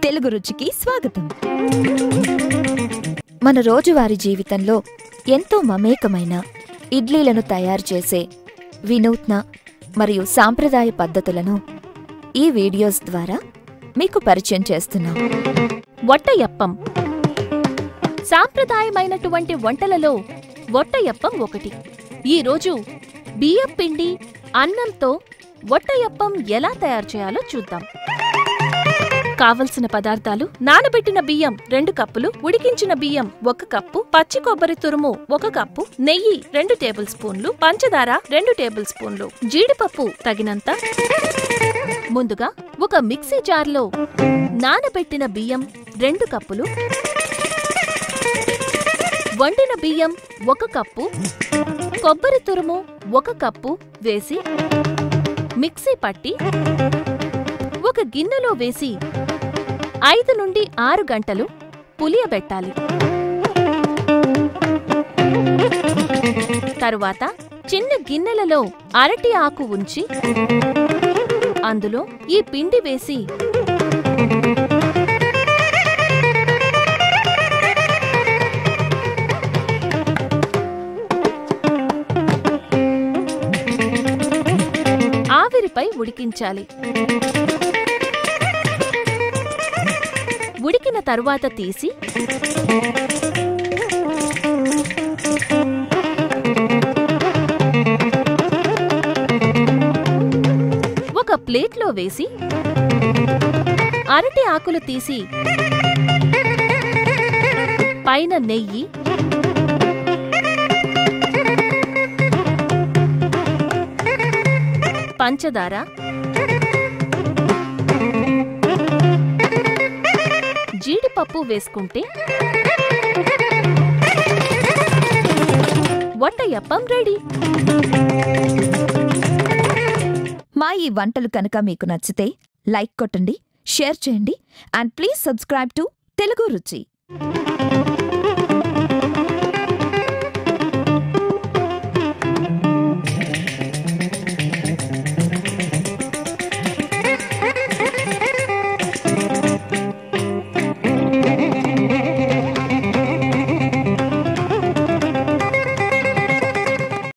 తెలుగు రుచికి స్వాగతం. మన రోజువారీ జీవితంలో ఎంతో మమేకమైన ఇడ్లీలను తయారు చేసే వినూత్న మరియు సాంప్రదాయ పద్ధతులను ఈ వీడియోస్ ద్వారా మీకు పరిచయం చేస్తున్నాం. వట్టయప్పం సాంప్రదాయమైనటువంటి వంటలలో వట్టయప్పం ఒకటి. ఈరోజు బియ్యం పిండి అన్నంతో వట్టయప్పం ఎలా తయారు చేయాలో చూద్దాం. కావలసిన పదార్థాలు: నానబెట్టిన బియ్యం 2 కప్పులు, ఉడికించిన బియ్యం 1 కప్పు, పచ్చి కొబ్బరి తురుము 1 కప్పు, నెయ్యి 2 టేబుల్ స్పూన్లు, పంచదార 2 టేబుల్ స్పూన్లు, జీడిపప్పు తగినంత. ముందుగా ఒక మిక్సీ జార్లో నానబెట్టిన బియ్యం 2 కప్పులు, వండిన బియ్యం 1 కప్పు, కొబ్బరి తురుము 1 కప్పు వేసి మిక్సీ పట్టి ఒక గిన్నెలో వేసి 5 నుండి 6 గంటలు పులియబెట్టాలి. తరువాత చిన్న గిన్నెలలో అరటి ఆకు ఉంచి అందులో ఈ పిండి వేసి ఆవిరిపై ఉడికించాలి. ఉడికిన తరువాత తీసి ఒక ప్లేట్లో వేసి అరటి ఆకులు తీసి పైన నెయ్యి, పంచదార, జీడిపప్పు వేసుకుంటే వట్టయప్పం రెడీ. మా ఈ వంటలు కనుక మీకు నచ్చితే లైక్ కొట్టండి, షేర్ చేయండి and please subscribe to Telugu రుచి.